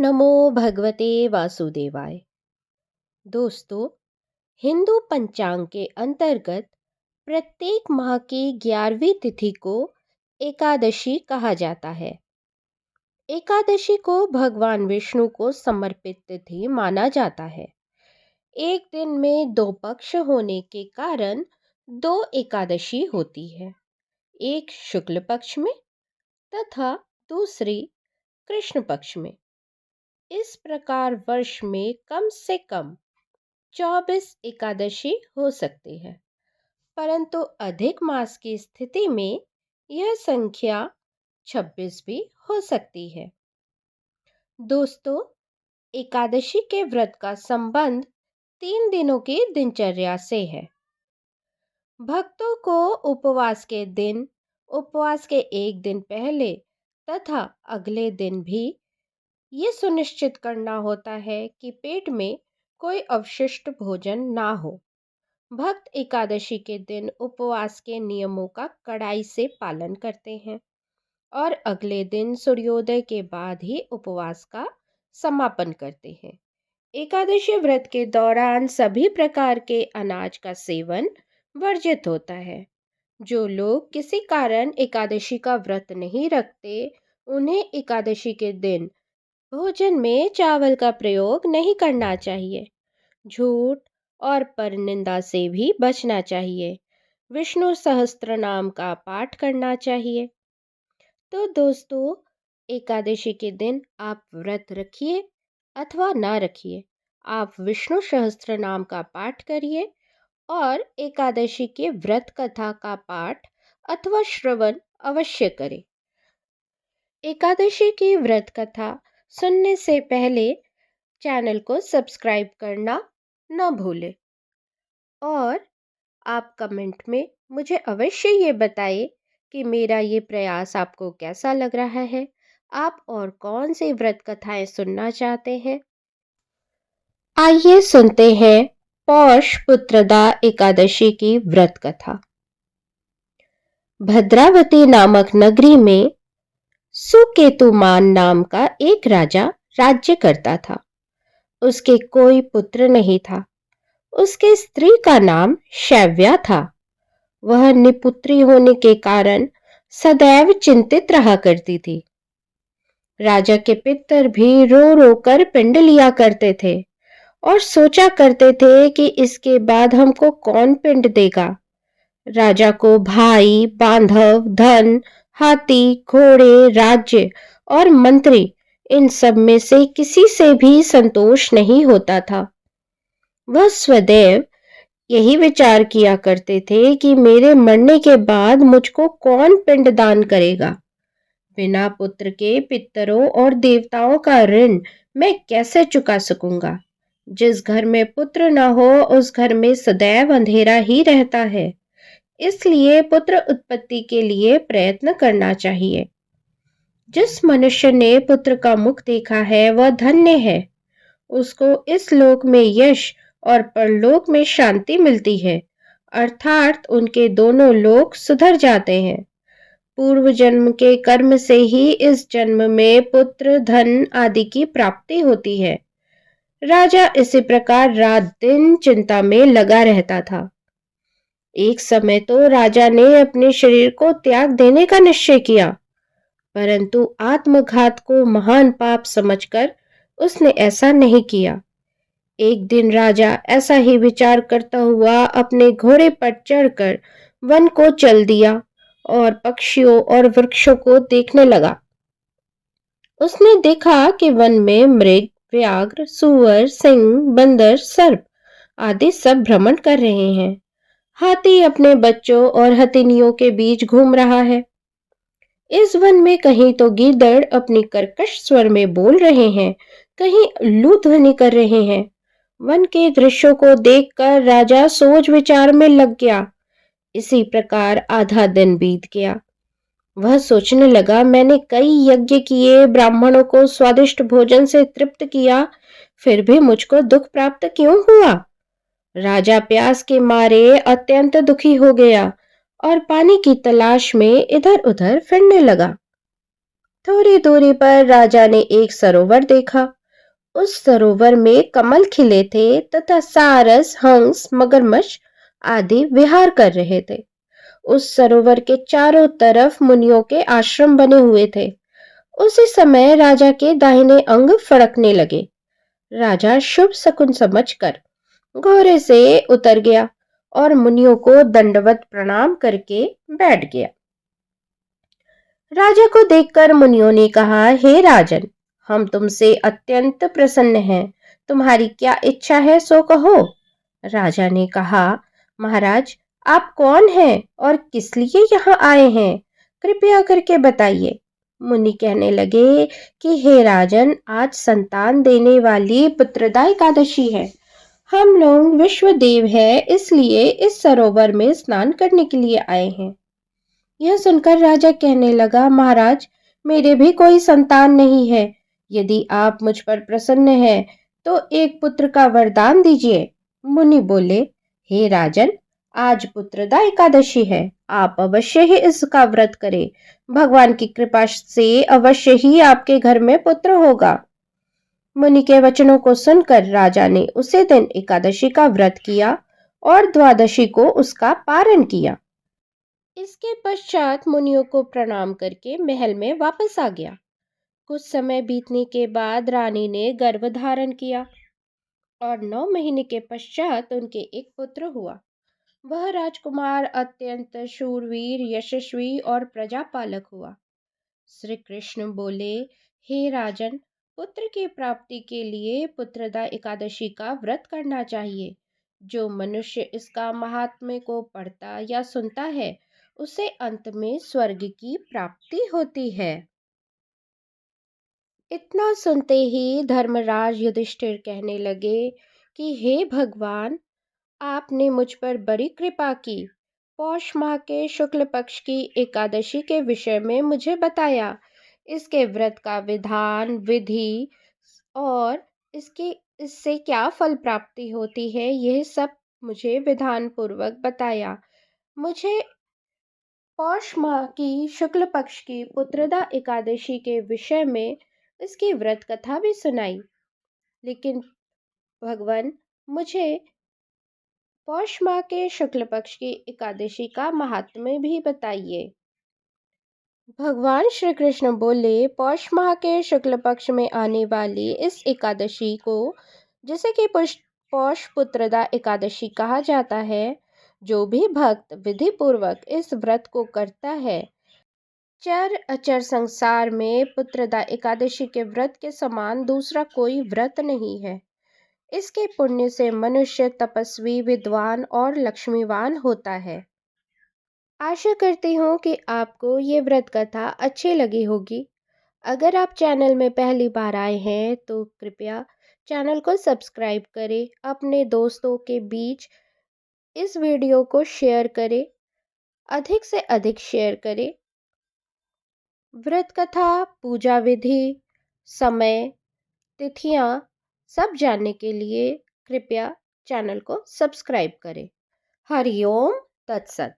नमो भगवते वासुदेवाय। दोस्तों, हिंदू पंचांग के अंतर्गत प्रत्येक माह की 11वीं तिथि को एकादशी कहा जाता है। एकादशी को भगवान विष्णु को समर्पित तिथि माना जाता है। एक दिन में दो पक्ष होने के कारण दो एकादशी होती है, एक शुक्ल पक्ष में तथा दूसरी कृष्ण पक्ष में। इस प्रकार वर्ष में कम से कम 24 एकादशी हो सकती है, परंतु अधिक मास की स्थिति में यह संख्या 26 भी हो सकती है। दोस्तों, एकादशी के व्रत का संबंध 3 दिनों की दिनचर्या से है। भक्तों को उपवास के दिन, उपवास के एक दिन पहले तथा अगले दिन भी ये सुनिश्चित करना होता है कि पेट में कोई अवशिष्ट भोजन ना हो। भक्त एकादशी के दिन उपवास के नियमों का कड़ाई से पालन करते हैं और अगले दिन सूर्योदय के बाद ही उपवास का समापन करते हैं। एकादशी व्रत के दौरान सभी प्रकार के अनाज का सेवन वर्जित होता है। जो लोग किसी कारण एकादशी का व्रत नहीं रखते, उन्हें एकादशी के दिन भोजन में चावल का प्रयोग नहीं करना चाहिए। झूठ और परनिंदा से भी बचना चाहिए। विष्णु सहस्त्र नाम का पाठ करना चाहिए। तो दोस्तों, एकादशी के दिन आप व्रत रखिए अथवा ना रखिए, आप विष्णु सहस्त्र नाम का पाठ करिए और एकादशी के व्रत कथा का पाठ अथवा श्रवण अवश्य करें। एकादशी की व्रत कथा सुनने से पहले चैनल को सब्सक्राइब करना न भूलें और आप कमेंट में मुझे अवश्य ये बताइए कि मेरा ये प्रयास आपको कैसा लग रहा है। आप और कौन सी व्रत कथाएं सुनना चाहते हैं? आइए सुनते हैं पौष पुत्रदा एकादशी की व्रत कथा। भद्रावती नामक नगरी में सुकेतुमान नाम का एक राजा राज्य करता था। उसके कोई पुत्र नहीं था। उसके स्त्री का नाम शैव्या था। वह निपुत्री होने के कारण सदैव चिंतित रहा करती थी। राजा के पितर भी रो रो कर पिंड लिया करते थे और सोचा करते थे कि इसके बाद हमको कौन पिंड देगा। राजा को भाई, बांधव, धन, हाथी, घोड़े, राज्य और मंत्री, इन सब में से किसी से भी संतोष नहीं होता था। वह सदैव यही विचार किया करते थे कि मेरे मरने के बाद मुझको कौन पिंडदान करेगा। बिना पुत्र के पितरों और देवताओं का ऋण मैं कैसे चुका सकूंगा। जिस घर में पुत्र न हो, उस घर में सदैव अंधेरा ही रहता है। इसलिए पुत्र उत्पत्ति के लिए प्रयत्न करना चाहिए। जिस मनुष्य ने पुत्र का मुख देखा है, वह धन्य है। उसको इस लोक में यश और परलोक में शांति मिलती है, अर्थात उनके दोनों लोक सुधर जाते हैं। पूर्व जन्म के कर्म से ही इस जन्म में पुत्र, धन आदि की प्राप्ति होती है। राजा इसी प्रकार रात दिन चिंता में लगा रहता था। एक समय तो राजा ने अपने शरीर को त्याग देने का निश्चय किया, परंतु आत्मघात को महान पाप समझकर उसने ऐसा नहीं किया। एक दिन राजा ऐसा ही विचार करता हुआ अपने घोड़े पर चढ़कर वन को चल दिया और पक्षियों और वृक्षों को देखने लगा। उसने देखा कि वन में मृग, व्याघ्र, सूअर, सिंह, बंदर, सर्प आदि सब भ्रमण कर रहे हैं। हाथी अपने बच्चों और हथिनियों के बीच घूम रहा है। इस वन में कहीं तो गीदड़ अपनी कर्कश स्वर में बोल रहे हैं, कहीं उल्लू ध्वनि कर रहे हैं। वन के दृश्यों को देखकर राजा सोच विचार में लग गया। इसी प्रकार आधा दिन बीत गया। वह सोचने लगा, मैंने कई यज्ञ किए, ब्राह्मणों को स्वादिष्ट भोजन से तृप्त किया, फिर भी मुझको दुख प्राप्त क्यों हुआ। राजा प्यास के मारे अत्यंत दुखी हो गया और पानी की तलाश में इधर उधर फिरने लगा। थोड़ी दूरी पर राजा ने एक सरोवर देखा। उस सरोवर में कमल खिले थे तथा सारस, हंस, मगरमच्छ आदि विहार कर रहे थे। उस सरोवर के चारों तरफ मुनियों के आश्रम बने हुए थे। उसी समय राजा के दाहिने अंग फड़कने लगे। राजा शुभ शकुन समझकर घोड़े से उतर गया और मुनियों को दंडवत प्रणाम करके बैठ गया। राजा को देखकर मुनियों ने कहा, हे राजन, हम तुमसे अत्यंत प्रसन्न हैं। तुम्हारी क्या इच्छा है सो कहो। राजा ने कहा, महाराज, आप कौन हैं और किस लिए यहाँ आए हैं? कृपया करके बताइए। मुनि कहने लगे कि हे राजन, आज संतान देने वाली पुत्रदा एकादशी है। हम लोग विश्व देव हैं, इसलिए इस सरोवर में स्नान करने के लिए आए हैं। यह सुनकर राजा कहने लगा, महाराज, मेरे भी कोई संतान नहीं है। यदि आप मुझ पर प्रसन्न हैं, तो एक पुत्र का वरदान दीजिए। मुनि बोले, हे राजन, आज पुत्रदा एकादशी है। आप अवश्य ही इसका व्रत करें। भगवान की कृपा से अवश्य ही आपके घर में पुत्र होगा। मुनि के वचनों को सुनकर राजा ने उसी दिन एकादशी का व्रत किया और द्वादशी को उसका पारण किया। इसके पश्चात मुनियों को प्रणाम करके महल में वापस आ गया। कुछ समय बीतने के बाद रानी ने गर्भ धारण किया और 9 महीने के पश्चात उनके एक पुत्र हुआ। वह राजकुमार अत्यंत शूरवीर, यशस्वी और प्रजापालक हुआ। श्री कृष्ण बोले, हे राजन, पुत्र की प्राप्ति के लिए पुत्रदा एकादशी का व्रत करना चाहिए। जो मनुष्य इसका महात्म्य को पढ़ता या सुनता है, उसे अंत में स्वर्ग की प्राप्ति होती है। इतना सुनते ही धर्मराज युधिष्ठिर कहने लगे कि हे भगवान, आपने मुझ पर बड़ी कृपा की। पौष माह के शुक्ल पक्ष की एकादशी के विषय में मुझे बताया। इसके व्रत का विधान, विधि और इससे क्या फल प्राप्ति होती है, यह सब मुझे विधान पूर्वक बताया। मुझे पौष माह की शुक्ल पक्ष की पुत्रदा एकादशी के विषय में इसकी व्रत कथा भी सुनाई। लेकिन भगवान, मुझे पौष माह के शुक्ल पक्ष की एकादशी का महात्म्य भी बताइए। भगवान श्री कृष्ण बोले, पौष माह के शुक्ल पक्ष में आने वाली इस एकादशी को, जिसे कि पौष पुत्रदा एकादशी कहा जाता है, जो भी भक्त विधि पूर्वक इस व्रत को करता है, चर अचर संसार में पुत्रदा एकादशी के व्रत के समान दूसरा कोई व्रत नहीं है। इसके पुण्य से मनुष्य तपस्वी, विद्वान और लक्ष्मीवान होता है। आशा करती हूँ कि आपको ये व्रत कथा अच्छी लगी होगी। अगर आप चैनल में पहली बार आए हैं तो कृपया चैनल को सब्सक्राइब करें, अपने दोस्तों के बीच इस वीडियो को शेयर करें, अधिक से अधिक शेयर करें। व्रत कथा, पूजा विधि, समय, तिथियां सब जानने के लिए कृपया चैनल को सब्सक्राइब करें। हरिओम तत्सत।